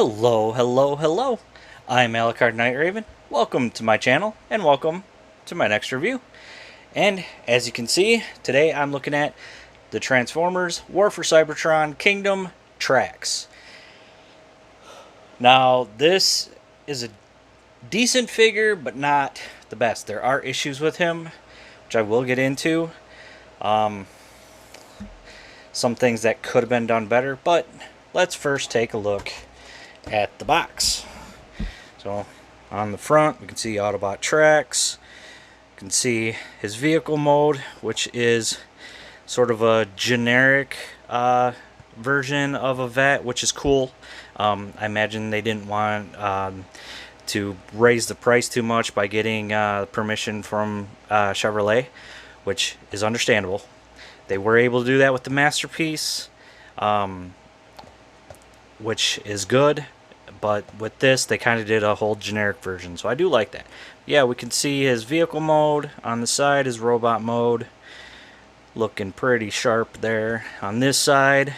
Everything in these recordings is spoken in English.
Hello, hello, hello. I'm Alucard Night Raven. Welcome to my channel and welcome to my next review. And as you can see, today I'm looking at the Transformers War for Cybertron Kingdom tracks. Now, this is a decent figure, but not the best. There are issues with him, which I will get into. Some things that could have been done better, but let's first take a look at the box. So on the front we can see Autobot tracks. You can see his vehicle mode, which is sort of a generic version of a vet, which is cool. I imagine they didn't want to raise the price too much by getting permission from Chevrolet, which is understandable. They were able to do that with the Masterpiece, which is good, but with this they kind of did a whole generic version, so I do like that. Yeah, we can see his vehicle mode on the side, his robot mode, looking pretty sharp there. On this side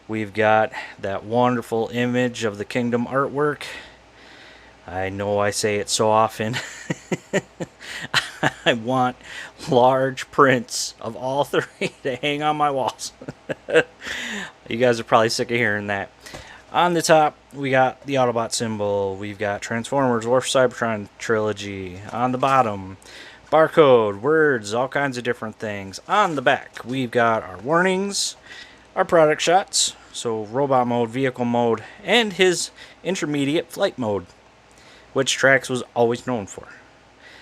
we've got that wonderful image of the Kingdom artwork. I know I say it so often. I want large prints of all three to hang on my walls. You guys are probably sick of hearing that. On the top, we got the Autobot symbol. We've got Transformers War for Cybertron trilogy. On the bottom, barcode, words, all kinds of different things. On the back, we've got our warnings, our product shots, so robot mode, vehicle mode, and his intermediate flight mode, which Trax was always known for.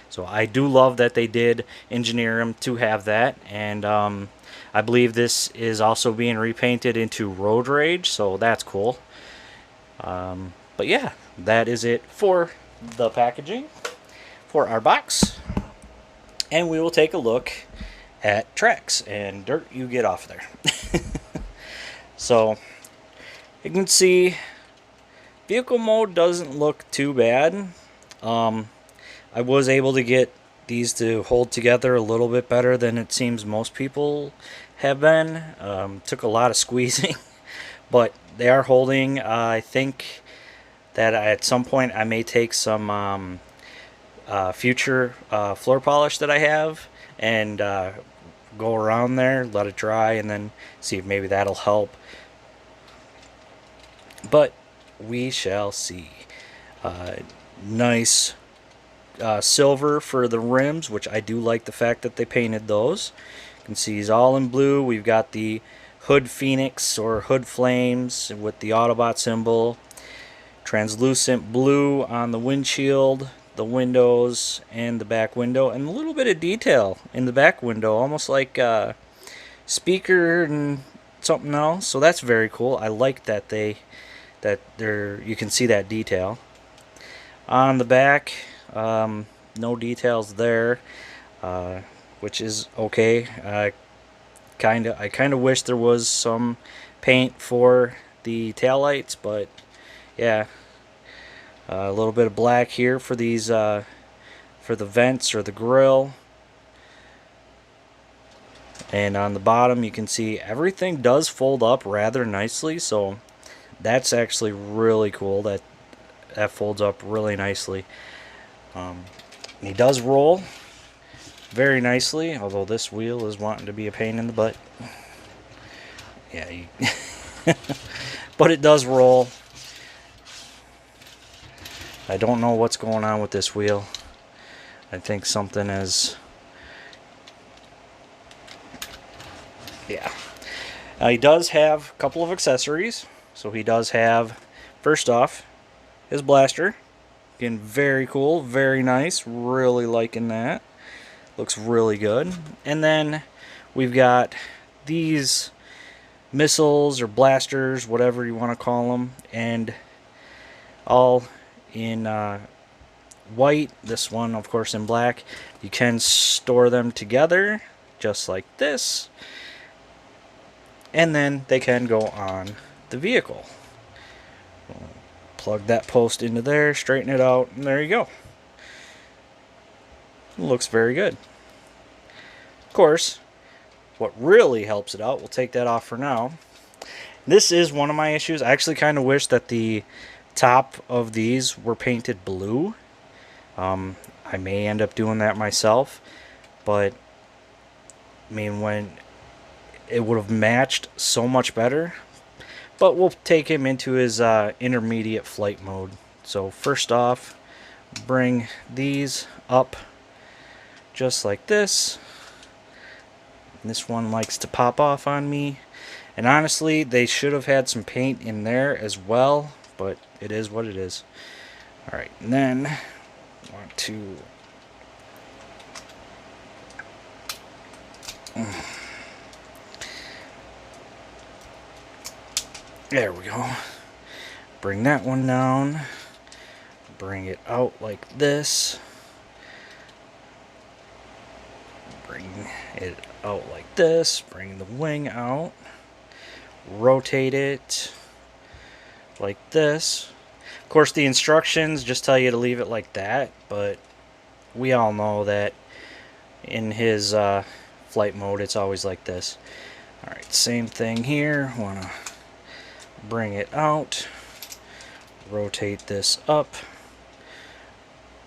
So I do love that they did engineer him to have that, and I believe this is also being repainted into Road Rage, so that's cool. But yeah, that is it for the packaging for our box, and we will take a look at Trax. And Dirt, you get off there. So you can see vehicle mode doesn't look too bad. I was able to get these to hold together a little bit better than it seems most people have been. Took a lot of squeezing, but they are holding. I think that at some point I may take some future floor polish that I have and go around there, let it dry, and then see if maybe that'll help. But we shall see. Nice silver for the rims, which I do like the fact that they painted those. You can see he's all in blue. We've got the Hood Phoenix or Hood Flames with the Autobot symbol. Translucent blue on the windshield, the windows, and the back window, and a little bit of detail in the back window, almost like a speaker and something else. So that's very cool. I like that you can see that detail. On the back, no details there, which is okay. I kind of wish there was some paint for the taillights, but yeah, a little bit of black here for these for the vents or the grill. And on the bottom you can see everything does fold up rather nicely, so that's actually really cool. That folds up really nicely. He does roll very nicely, although this wheel is wanting to be a pain in the butt. Yeah, but it does roll. I don't know what's going on with this wheel. I think something is... yeah. Now he does have a couple of accessories. So he does have, first off, his blaster. Again, very cool, very nice, really liking that. Looks really good. And then we've got these missiles or blasters, whatever you want to call them, and all in white. This one, of course, in black. You can store them together, just like this. And then they can go on the vehicle. Plug that post into there, straighten it out, and there you go. It looks very good. Of course, what really helps it out, we'll take that off for now. This is one of my issues. I actually kind of wish that the top of these were painted blue. I may end up doing that myself, but I mean, when it would have matched so much better. But we'll take him into his intermediate flight mode. So first off, bring these up just like this. This one likes to pop off on me. And honestly, they should have had some paint in there as well, but it is what it is. Alright, and then I want to there we go. Bring that one down. Bring it out like this. Bring it out like this. Bring the wing out. Rotate it like this. Of course, the instructions just tell you to leave it like that, but we all know that in his flight mode, it's always like this. Alright, same thing here. Want to bring it out. Rotate this up.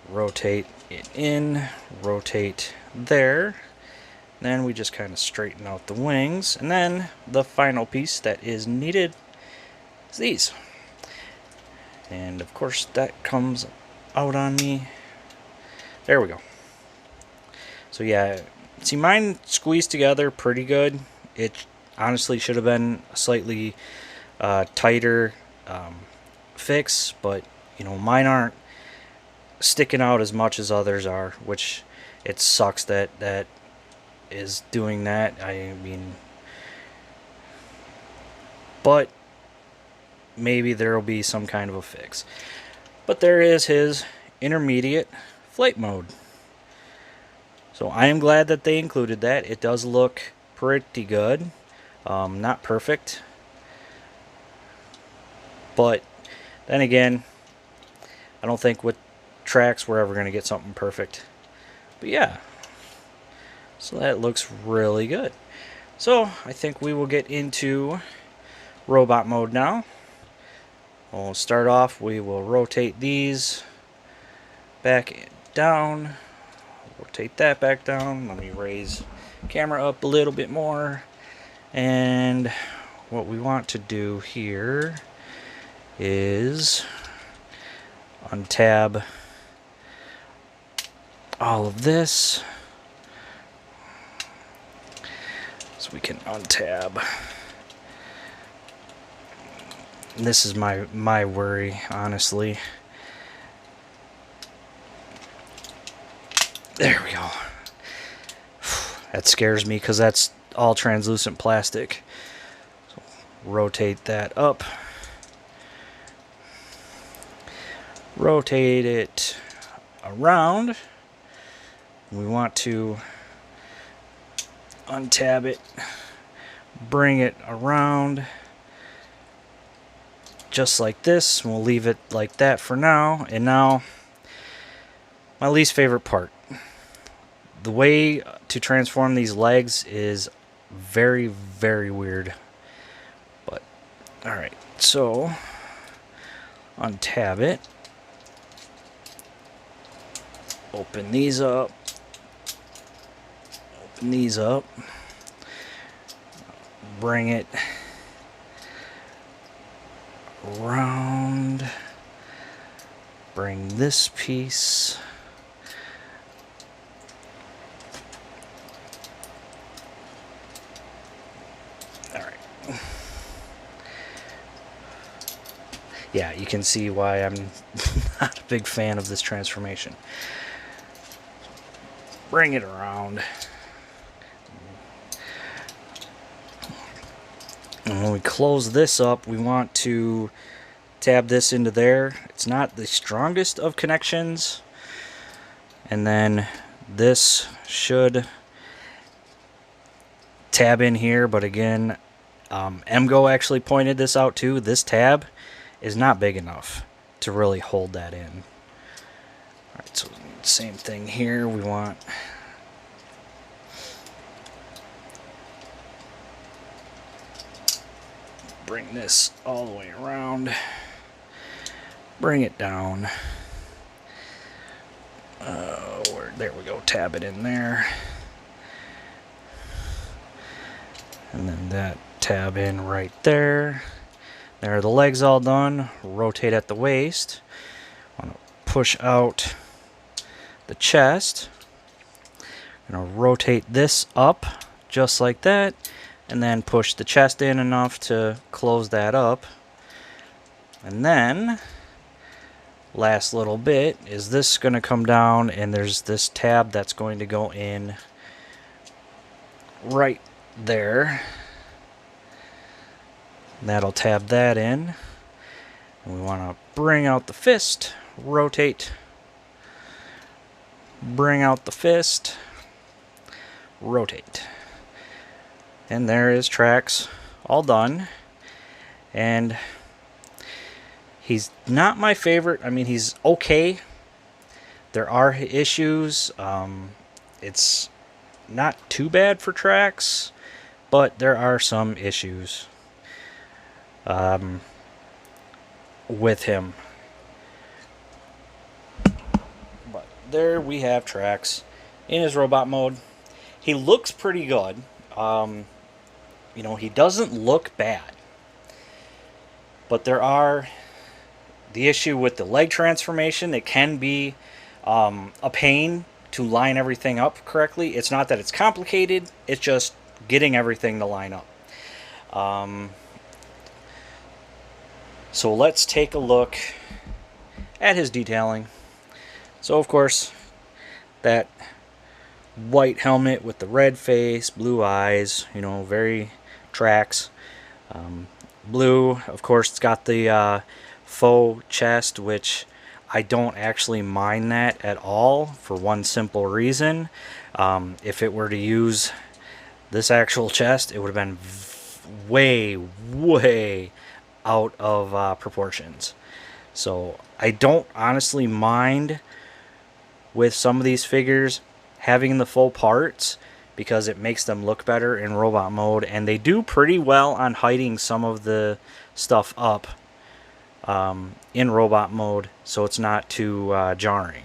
Rotate it in. Rotate there. Then we just kind of straighten out the wings. And then the final piece that is needed is these. And of course that comes out on me. There we go. So yeah, see, mine squeezed together pretty good. It honestly should have been a slightly tighter fix, but you know, mine aren't sticking out as much as others are, which it sucks that is doing that. I mean, but maybe there will be some kind of a fix. But there is his intermediate flight mode. So I am glad that they included that. It does look pretty good. Not perfect. But then again, I don't think with tracks we're ever going to get something perfect. But yeah. So that looks really good. So I think we will get into robot mode now. We'll start off, we will rotate these back down. Rotate that back down. Let me raise the camera up a little bit more. And what we want to do here is untab all of this. So we can untab. And this is my worry, honestly. There we go. That scares me because that's all translucent plastic. So rotate that up. Rotate it around. We want to untab it, bring it around just like this. We'll leave it like that for now. And now, my least favorite part. The way to transform these legs is very, very weird. But, alright, so untab it. Open these up. Open these up. Bring it around. Bring this piece. Yeah, you can see why I'm not a big fan of this transformation. Bring it around. And when we close this up, we want to tab this into there. It's not the strongest of connections. And then this should tab in here, but again, MGO actually pointed this out too. This tab is not big enough to really hold that in. Alright, so same thing here. We want bring this all the way around. bring it down. There we go, tab it in there. And then that tab in right there. There are the legs all done. Rotate at the waist. I'm going to push out the chest. I'm going to rotate this up just like that. And then push the chest in enough to close that up. And then, last little bit, is this going to come down, and there's this tab that's going to go in right there. That'll tab that in. And we want to bring out the fist, rotate, bring out the fist, rotate. And there is Trax all done. And he's not my favorite. I mean, he's okay. There are issues. It's not too bad for Trax, but there are some issues with him. But there we have Trax in his robot mode. He looks pretty good. You know, he doesn't look bad. But there are the issue with the leg transformation. It can be a pain to line everything up correctly. It's not that it's complicated. It's just getting everything to line up. So let's take a look at his detailing. So of course, that white helmet with the red face, blue eyes, you know, very Trax. Blue, of course, it's got the faux chest, which I don't actually mind that at all for one simple reason. If it were to use this actual chest, it would have been way out of proportions. So I don't honestly mind with some of these figures having the full parts, because it makes them look better in robot mode, and they do pretty well on hiding some of the stuff up in robot mode, so it's not too jarring.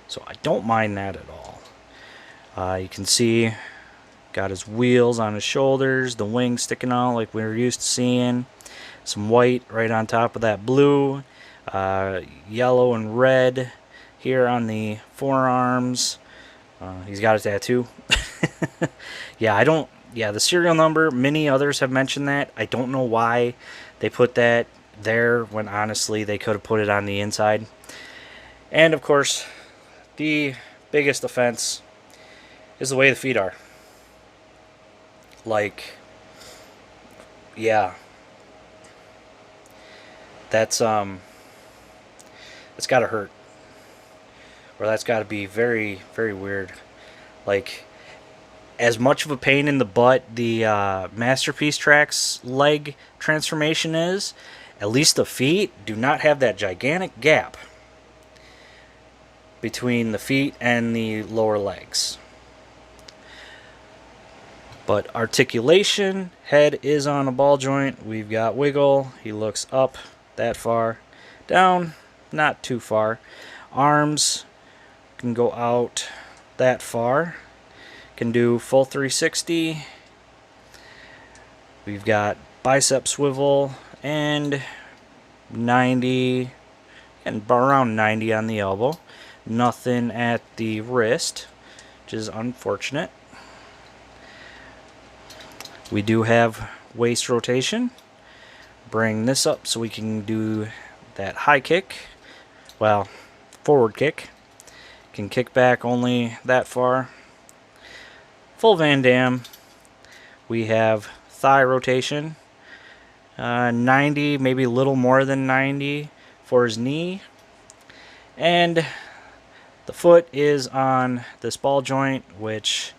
So I don't mind that at all. You can see got his wheels on his shoulders, the wings sticking out like we were used to seeing, some white right on top of that blue, yellow and red here on the forearms. He's got a tattoo. Yeah, the serial number, many others have mentioned that. I don't know why they put that there when honestly they could have put it on the inside. And of course, the biggest offense is the way the feet are. Like, yeah. That's gotta hurt. Or that's gotta be very, very weird. Like, as much of a pain in the butt the Masterpiece Trax leg transformation is, at least the feet do not have that gigantic gap between the feet and the lower legs. But articulation, head is on a ball joint. We've got wiggle. He looks up that far. Down, not too far. Arms can go out that far. Can do full 360. We've got bicep swivel and 90 and around 90 on the elbow. Nothing at the wrist, which is unfortunate. We do have waist rotation. Bring this up so we can do that high kick. Well, forward kick. Can kick back only that far. Full Van Damme. We have thigh rotation. 90, maybe a little more than 90 for his knee. And the foot is on this ball joint, which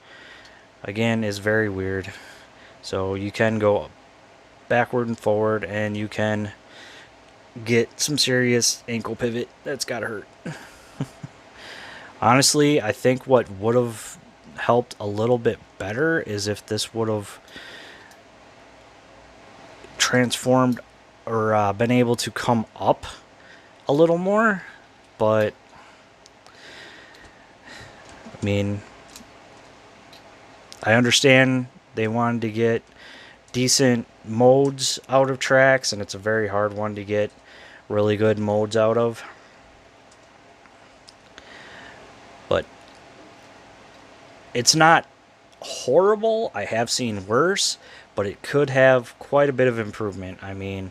again is very weird. So you can go backward and forward, and you can get some serious ankle pivot. That's gotta hurt. Honestly, I think what would have helped a little bit better is if this would have transformed or been able to come up a little more, but I mean, I understand they wanted to get decent modes out of tracks, and it's a very hard one to get really good modes out of. But it's not horrible. I have seen worse, but it could have quite a bit of improvement. I mean,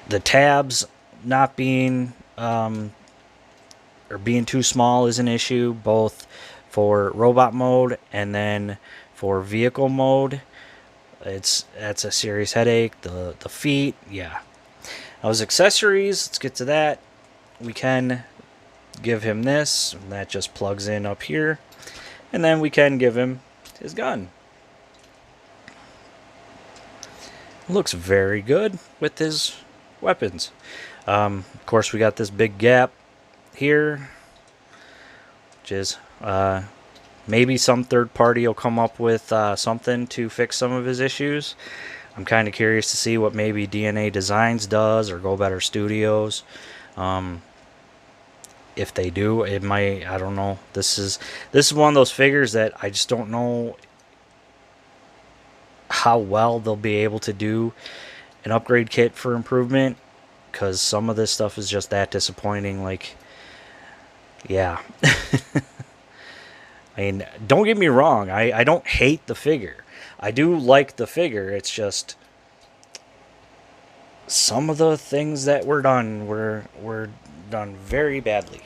the tabs not being or being too small is an issue, both for robot mode and then for vehicle mode. That's a serious headache. The feet, yeah. Those accessories, let's get to that. We can give him this, and that just plugs in up here. And then we can give him his gun. Looks very good with his weapons. Of course, we got this big gap here, which is maybe some third party will come up with something to fix some of his issues. I'm kind of curious to see what maybe DNA Designs does or Go Better Studios. If they do, it might, I don't know. This is one of those figures that I just don't know how well they'll be able to do an upgrade kit for improvement, because some of this stuff is just that disappointing. Like, yeah. I mean, don't get me wrong, I don't hate the figure. I do like the figure. It's just some of the things that were done were done very badly.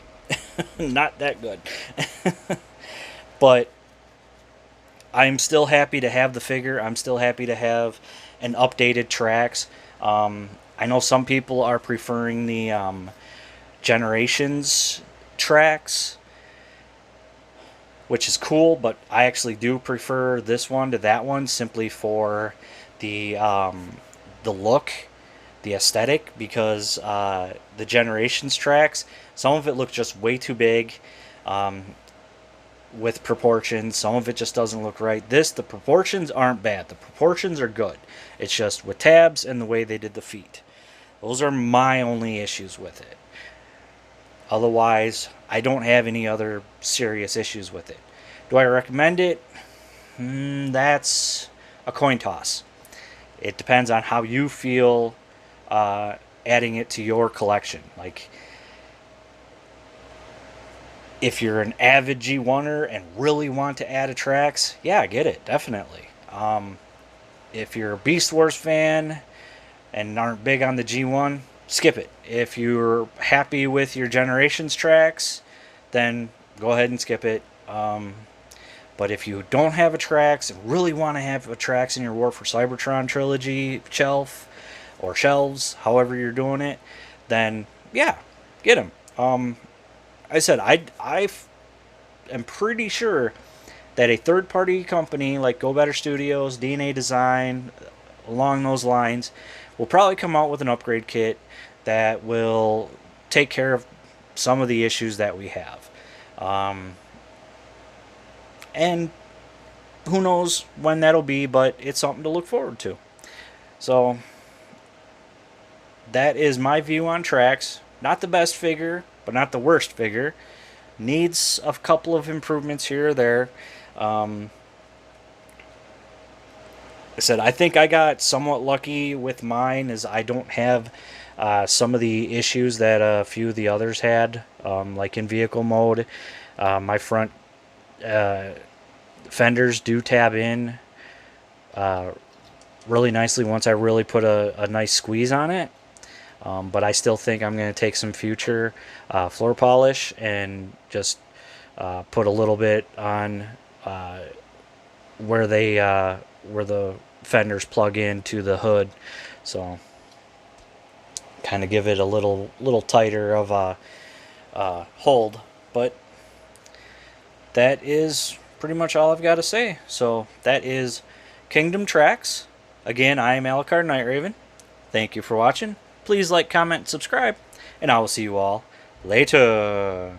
Not that good. But I'm still happy to have the figure. I'm still happy to have an updated tracks. I know some people are preferring the Generations tracks, which is cool, but I actually do prefer this one to that one simply for the look, the aesthetic, because the Generations tracks, some of it looks just way too big with proportions. Some of it just doesn't look right. The proportions aren't bad. The proportions are good. It's just with tabs and the way they did the feet. Those are my only issues with it. Otherwise, I don't have any other serious issues with it. Do I recommend it? That's a coin toss. It depends on how you feel adding it to your collection. Like, if you're an avid G1er and really want to add a tracks, yeah, get it, definitely. If you're a Beast Wars fan and aren't big on the G1, skip it. If you're happy with your Generations tracks, then go ahead and skip it. But if you don't have a tracks and really want to have a tracks in your War for Cybertron trilogy shelf or shelves, however you're doing it, then yeah, get them. I said I am pretty sure that a third-party company like Go Better Studios, DNA Design, along those lines, will probably come out with an upgrade kit that will take care of some of the issues that we have. And who knows when that'll be, but it's something to look forward to. So that is my view on tracks. Not the best figure, but not the worst figure. Needs a couple of improvements here or there. I said I think I got somewhat lucky with mine, as I don't have some of the issues that a few of the others had, like in vehicle mode. My front fenders do tab in really nicely once I really put a nice squeeze on it. But I still think I'm going to take some future floor polish and just put a little bit on where the fenders plug into the hood, so kind of give it a little tighter of a hold. But that is pretty much all I've got to say. So that is Kingdom Tracks. Again, I am Alucard Night Raven. Thank you for watching. Please like, comment, subscribe, and I will see you all later.